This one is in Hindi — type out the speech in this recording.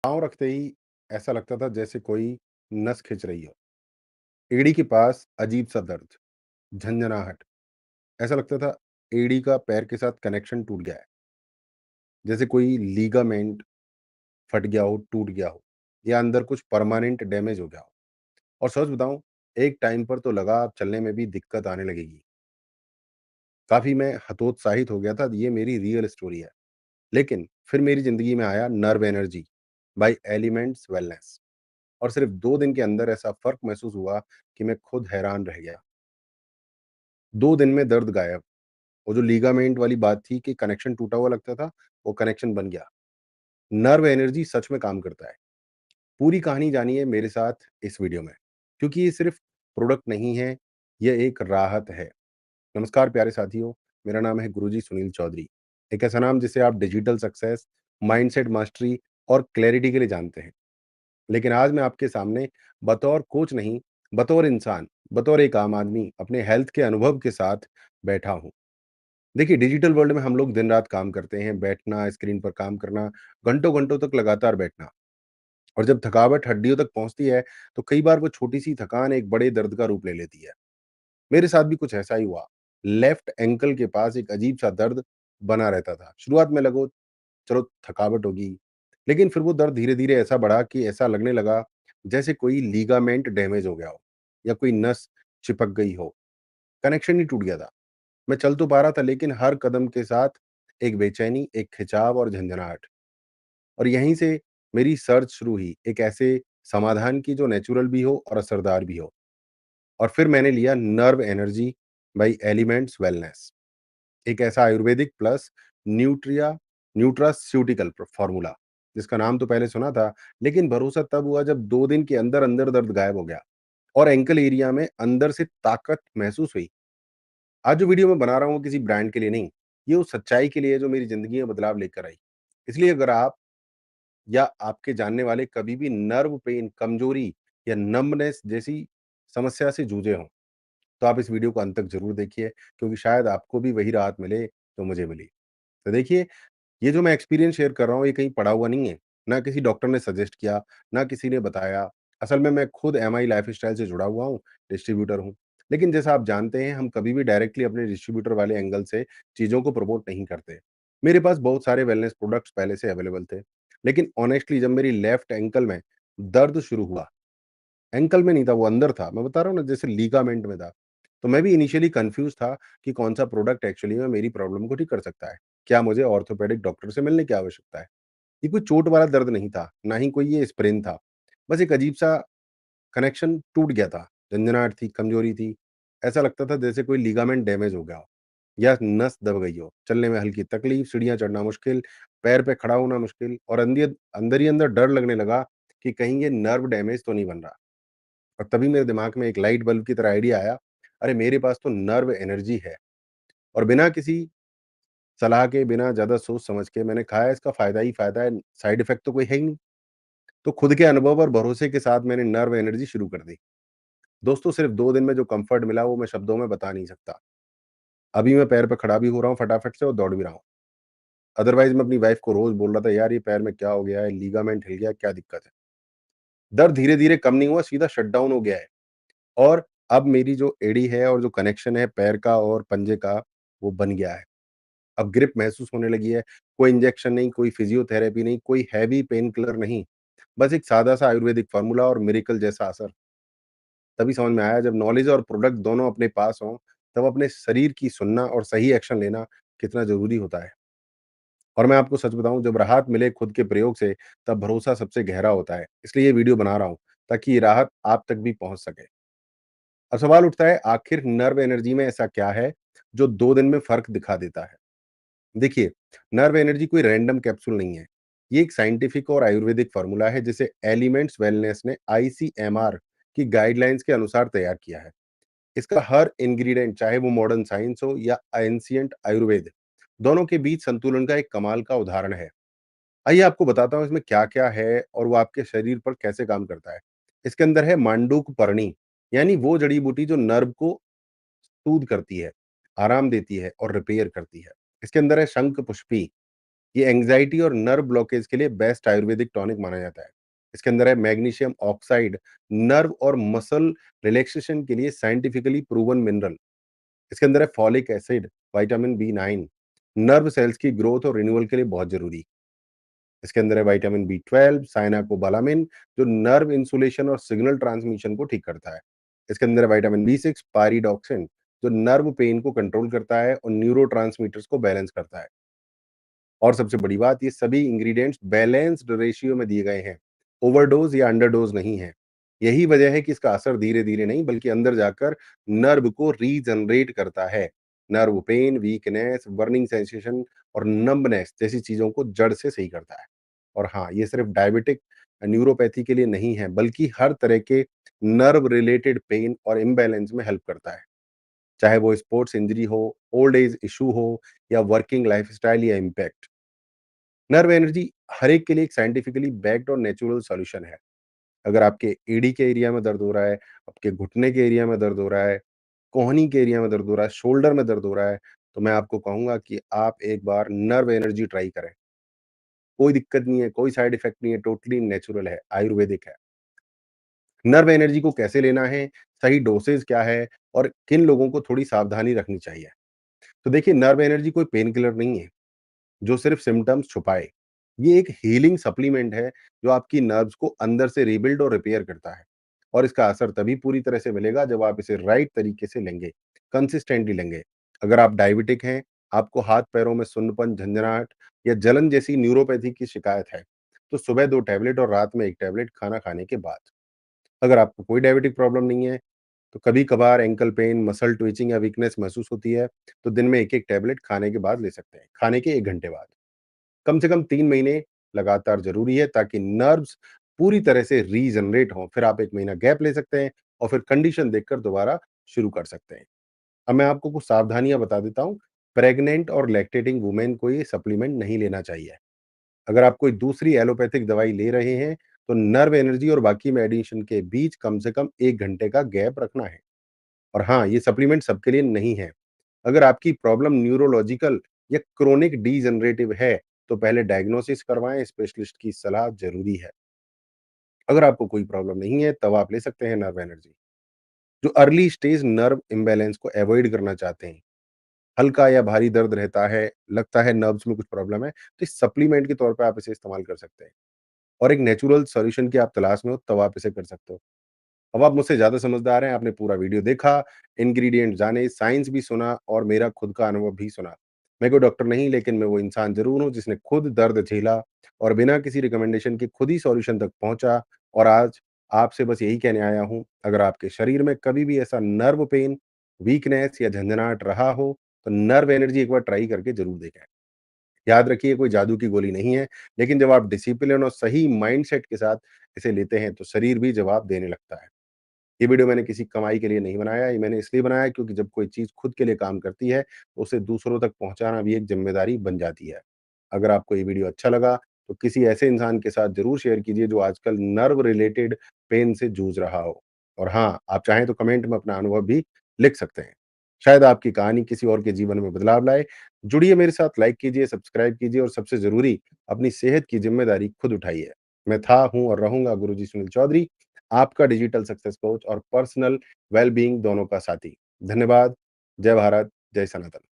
पाँव रखते ही ऐसा लगता था जैसे कोई नस खिंच रही हो। एड़ी के पास अजीब-सा दर्द, झंझनाहट, ऐसा लगता था एड़ी का पैर के साथ कनेक्शन टूट गया है। जैसे कोई लीगामेंट फट गया हो, टूट गया हो या अंदर कुछ परमानेंट डैमेज हो गया हो। और सच बताऊँ, एक टाइम पर तो लगा अब चलने में भी दिक्कत आने लगेगी। काफ़ी मैं हतोत्साहित हो गया था, ये मेरी रियल स्टोरी है। लेकिन फिर मेरी ज़िंदगी में आया nerve energy by elements wellness और सिर्फ 2 दिन के अंदर ऐसा फ़र्क महसूस हुआ कि मैं खुद हैरान रह गया। 2 दिन में दर्द गायब। वो जो लीगामेंट वाली बात थी कि कनेक्शन टूटा हुआ लगता था, वो कनेक्शन बन गया। नर्व एनर्जी सच में काम करता है। पूरी कहानी जानिए मेरे साथ इस वीडियो में, क्योंकि ये सिर्फ प्रोडक्ट नहीं है, ये एक राहत है। नमस्कार प्यारे साथियों, मेरा नाम है गुरुजी सुनील चौधरी। एक ऐसा नाम जिसे आप डिजिटल सक्सेस, माइंडसेट मास्टरी और क्लैरिटी के लिए जानते हैं। लेकिन आज मैं आपके सामने बतौर कोच नहीं, बतौर इंसान, बतौर एक आम आदमी अपने हेल्थ के अनुभव के साथ बैठा हूँ। देखिए, डिजिटल वर्ल्ड में हम लोग दिन-रात काम करते हैं, बैठना, स्क्रीन पर काम करना, घंटों-घंटों तक लगातार बैठना और जब थकावट हड्डियों तक पहुँचती है, तो कई बार वो छोटी-सी थकान एक बड़े दर्द का रूप ले लेती है। मेरे साथ भी कुछ ऐसा ही हुआ। लेफ्ट एंकल के पास एक अजीब-सा दर्द बना रहता था। शुरुआत में लगो चलो थकावट होगी, लेकिन फिर वो दर्द धीरे-धीरे ऐसा बढ़ा कि ऐसा लगने लगा जैसे कोई लीगामेंट डैमेज हो गया हो या कोई नस चिपक गई हो, कनेक्शन ही टूट गया था। मैं चल तो पा रहा था लेकिन हर कदम के साथ एक बेचैनी, एक खिंचाव और झंझनाहट और यहीं से मेरी सर्च शुरू हुई, एक ऐसे समाधान की जो नेचुरल भी हो और असरदार भी हो। और फिर मैंने लिया nerve energy by elements wellness, एक ऐसा Ayurvedic plus nutria nutraceutical formula जिसका नाम तो पहले सुना था, लेकिन भरोसा तब हुआ जब 2 दिन के अंदर-अंदर दर्द गायब हो गया और एंकल एरिया में अंदर से ताकत महसूस हुई। आज जो वीडियो मैं बना रहा हूँ वो किसी ब्रांड के लिए नहीं, ये उस सच्चाई के लिए है जो मेरी ज़िंदगी में बदलाव लेकर आई। इसलिए अगर आप या आपके जानने वाले कभी भी नर्व पेन, कमजोरी या नंबनेस जैसी समस्या से जूझे हों, तो आप इस वीडियो को अंत तक ज़रूर देखिए, क्योंकि शायद आपको भी वही राहत मिले जो मुझे मिली। तो देखिए, ये जो मैं एक्सपीरियंस शेयर कर रहा हूँ, ये कहीं पढ़ा हुआ नहीं है, ना किसी डॉक्टर ने सजेस्ट किया, ना किसी ने बताया। असल में मैं खुद एमआई लाइफ़स्टाइल से जुड़ा हुआ हूँ, डिस्ट्रीब्यूटर हूँ। लेकिन जैसा आप जानते हैं, हम कभी भी डायरेक्टली अपने डिस्ट्रीब्यूटर वाले एंगल से चीज़ों को प्रमोट नहीं करते। मेरे पास बहुत सारे वेलनेस प्रोडक्ट्स पहले से अवेलेबल थे, लेकिन ऑनेस्टली जब मेरी लेफ्ट एंकल में दर्द शुरू हुआ, एंकल में नहीं था, वो अंदर था। मैं बता रहा हूँ ना, जैसे लिगामेंट में था। तो मैं भी इनिशियली कन्फ्यूज़ था कि कौन-सा प्रोडक्ट एक्चुअली में मेरी प्रॉब्लम को ठीक कर सकता है। क्या मुझे ऑर्थोपेडिक डॉक्टर से मिलने की आवश्यकता है? ये कोई चोट वाला दर्द नहीं था, ना ही कोई ये स्प्रेन था। बस एक अजीब-सा कनेक्शन टूट गया था, झंझनाहट थी, कमज़ोरी थी। ऐसा लगता था जैसे कोई लिगामेंट डैमेज हो गया हो या नस दब गई हो। चलने में हल्की तकलीफ, सीढ़ियाँ चढ़ना मुश्किल, पैर पे खड़ा होना मुश्किल और अंदर ही अंदर डर लगने लगा कि कहीं ये नर्व डैमेज तो नहीं बन रहा। और तभी मेरे दिमाग में एक लाइट बल्ब की तरह आइडिया आया, अरे मेरे पास तो नर्व एनर्जी है। और बिना किसी सलाह के, बिना ज़्यादा सोच समझ के मैंने खाया, इसका फ़ायदा ही फ़ायदा है, साइड इफ़ेक्ट तो कोई है ही नहीं। तो खुद के अनुभव और भरोसे के साथ मैंने नर्व एनर्जी शुरू कर दी। दोस्तों, सिर्फ 2 दिन में जो कम्फ़र्ट मिला वो मैं शब्दों में बता नहीं सकता। अभी मैं पैर पे खड़ा भी हो रहा हूँ फटाफट से और दौड़ भी रहा हूँ। अदरवाइज़ मैं अपनी वाइफ़ को रोज़ बोल रहा था, यार ये पैर में क्या हो गया है, लिगामेंट हिल गया, क्या दिक्कत है? दर्द धीरे-धीरे कम नहीं हुआ, सीधा शटडाउन हो गया है। और अब मेरी जो एड़ी है और जो कनेक्शन है पैर का और पंजे का, वो बन गया है। अब ग्रिप महसूस होने लगी है। कोई इंजेक्शन नहीं, कोई फिजियोथेरेपी नहीं, कोई हेवी पेन किलर नहीं। बस एक सादा-सा आयुर्वेदिक फ़ॉर्मूला और मिरेकल जैसा असर। तभी समझ में आया जब नॉलेज और प्रोडक्ट दोनों अपने पास हों, तब अपने शरीर की सुनना और सही एक्शन लेना कितना ज़रूरी होता है। और मैं आपको सच बताऊँ, जब राहत मिले खुद के प्रयोग से, तब भरोसा सबसे गहरा होता है। इसलिए ये वीडियो बना रहा हूँ, ताकि ये राहत आप तक भी पहुँच सके। अब सवाल उठता है, आखिर नर्व एनर्जी में ऐसा क्या है जो 2 दिन में फ़र्क दिखा देता है? देखिए, नर्व एनर्जी कोई रैंडम कैप्सूल नहीं है। ये एक साइंटिफिक और आयुर्वेदिक फ़ॉर्मूला है जिसे एलिमेंट्स वेलनेस ने आईसीएमआर की गाइडलाइंस के अनुसार तैयार किया है। इसका हर इंग्रीडिएंट, चाहे वो मॉडर्न साइंस हो या एंशिएंट आयुर्वेद, दोनों के बीच संतुलन का एक कमाल का उदाहरण है। आइए आपको बताता हूँ इसमें क्या-क्या है और वो आपके शरीर पर कैसे काम करता है। इसके अंदर है मांडूक पर्णी, यानी वो जड़ी-बूटी जो नर्व को सूद करती है, आराम देती है और रिपेयर करती है। इसके अंदर है शंख पुष्पी, ये एंग्ज़ायटी और नर्व ब्लॉकेज के लिए बेस्ट आयुर्वेदिक टॉनिक माना जाता है। इसके अंदर है मैग्नीशियम ऑक्साइड, नर्व और मसल रिलैक्सेशन के लिए साइंटिफिकली प्रूवन मिनरल। इसके अंदर है folic acid, vitamin B nine, nerve cells की ग्रोथ और रिन्यूअल के लिए बहुत ज़रूरी। इसके अंदर है विटामिन बी12, साइनाकोबालामिन, जो नर्व इंसुलेशन और सिग्नल ट्रांसमिशन को ठीक करता है। इसके अंदर है विटामिन बी6, पायरिडॉक्सिन, जो नर्व पेन को कंट्रोल करता है और न्यूरोट्रांसमीटर्स को बैलेंस करता है। और सबसे बड़ी बात, ये सभी इंग्रीडिएंट्स बैलेंस्ड रेशियो में दिए गए हैं, ओवरडोज या अंडरडोज नहीं है। यही वजह है कि इसका असर धीरे धीरे नहीं बल्कि अंदर जाकर नर्व को रीजनरेट करता है। Nerve pain, weakness, burning sensation और नंबनेस जैसी चीजों को जड़ से सही करता है। और हाँ, ये सिर्फ डायबिटिक न्यूरोपैथी के लिए नहीं है, बल्कि हर तरह के नर्व रिलेटेड पेन और इम्बैलेंस में हेल्प करता है। चाहे वो स्पोर्ट्स इंजरी हो, ओल्ड एज इशू हो या वर्किंग लाइफस्टाइल या इम्पैक्ट। नर्व एनर्जी हर एक के लिए एक साइंटिफिकली बैक्ड और नेचुरल सॉल्यूशन है। अगर आपके एडी के एरिया में दर्द हो रहा है, आपके घुटने के एरिया में दर्द हो रहा है, कोहनी के एरिया में दर्द हो रहा है, शोल्डर में दर्द हो रहा है, तो मैं आपको कहूँगा कि आप एक बार नर्व एनर्जी ट्राई करें। कोई दिक्कत नहीं है, कोई साइड इफेक्ट नहीं है, टोटली नेचुरल है, आयुर्वेदिक है। नर्व एनर्जी को कैसे लेना है, सही डोसेज क्या है और किन लोगों को थोड़ी सावधानी रखनी चाहिए। तो देखिए, नर्व एनर्जी कोई पेन किलर नहीं है जो सिर्फ सिम्पटम्स छुपाए। ये एक हीलिंग सप्लीमेंट है जो आपकी नर्व्स को अंदर से रीबिल्ड और रिपेयर करता है। और इसका असर तभी पूरी तरह से मिलेगा जब आप इसे राइट तरीके से लेंगे, कंसिस्टेंटली लेंगे। अगर आप डायबिटिक हैं, आपको हाथ पैरों में सुन्नपन, झंझनाहट या जलन जैसी न्यूरोपैथी की शिकायत है, तो सुबह 2 टैबलेट और रात में 1 टैबलेट खाना खाने के बाद। अगर आपको कोई डायबिटिक प्रॉब्लम नहीं है, तो कभी-कभार एंकल पेन, मसल ट्विचिंग या वीकनेस महसूस होती है, तो दिन में 1-1 टैबलेट खाने के बाद ले सकते हैं, खाने के 1 घंटे बाद। कम से कम 3 महीने लगातार ज़रूरी है ताकि नर्व्स पूरी तरह से रीजनरेट हों। फिर आप 1 महीना गैप ले सकते हैं और फिर कंडीशन देखकर दोबारा शुरू कर सकते हैं। अब मैं आपको कुछ सावधानियाँ बता देता हूँ। प्रेग्नेंट और लैक्टेटिंग वुमेन को ये सप्लीमेंट नहीं लेना चाहिए। अगर आप कोई दूसरी एलोपैथिक दवाई ले रहे हैं, तो नर्व एनर्जी और बाकी मेडिसिन के बीच कम से कम 1 घंटे का गैप रखना है। और हाँ, ये सप्लीमेंट सबके लिए नहीं है। अगर आपकी प्रॉब्लम न्यूरोलॉजिकल या क्रोनिक डीजनरेटिव है, तो पहले डायग्नोसिस करवाएँ, स्पेशलिस्ट की सलाह ज़रूरी है। अगर आपको कोई प्रॉब्लम नहीं है, तब आप ले सकते हैं नर्व एनर्जी। जो अर्ली स्टेज नर्व इम्बैलेंस को अवॉइड करना चाहते हैं, हल्का या भारी दर्द रहता है, लगता है नर्व्स में कुछ प्रॉब्लम है, तो इस सप्लीमेंट के तौर पे आप इसे इस्तेमाल कर सकते हैं। और एक नेचुरल सॉल्यूशन की आप तलाश में हो, तब आप इसे कर सकते हो। अब आप मुझसे ज़्यादा समझदार हैं, आपने पूरा वीडियो देखा, इंग्रीडिएंट जाने, साइंस भी सुना और मेरा खुद का अनुभव भी सुना। मैं कोई डॉक्टर नहीं, लेकिन मैं वो इंसान ज़रूर हूँ जिसने खुद दर्द झेला और बिना किसी रिकमेंडेशन के खुद ही सॉल्यूशन तक पहुँचा। और आज आपसे बस यही कहने आया हूँ, अगर आपके शरीर में कभी भी ऐसा नर्व पेन, वीकनेस या झंझनाहट रहा हो, तो नर्व एनर्जी एक बार ट्राई करके ज़रूर देखें। याद रखिए, कोई जादू की गोली नहीं है, लेकिन जब आप डिसिप्लिन और सही माइंडसेट के साथ इसे लेते हैं, तो शरीर भी जवाब देने लगता है। ये वीडियो मैंने किसी कमाई के लिए नहीं बनाया, ये मैंने इसलिए बनाया क्योंकि जब कोई चीज़ खुद के लिए काम करती है, तो उसे दूसरों तक पहुँचाना भी एक ज़िम्मेदारी बन जाती है। अगर आपको ये वीडियो अच्छा लगा, तो किसी ऐसे इंसान के साथ ज़रूर शेयर कीजिए जो आजकल नर्व रिलेटेड पेन से जूझ रहा हो। और हाँ, आप चाहें तो कमेंट में अपना अनुभव भी लिख सकते हैं। शायद आपकी कहानी किसी और के जीवन में बदलाव लाए। जुड़िए मेरे साथ, लाइक कीजिए, सब्सक्राइब कीजिए और सबसे ज़रूरी, अपनी सेहत की ज़िम्मेदारी खुद उठाइए। मैं था, हूँ और रहूँगा गुरुजी सुनील चौधरी, आपका डिजिटल सक्सेस कोच और पर्सनल वेल बीइंग दोनों का साथी। धन्यवाद। जय भारत, जय सनातन।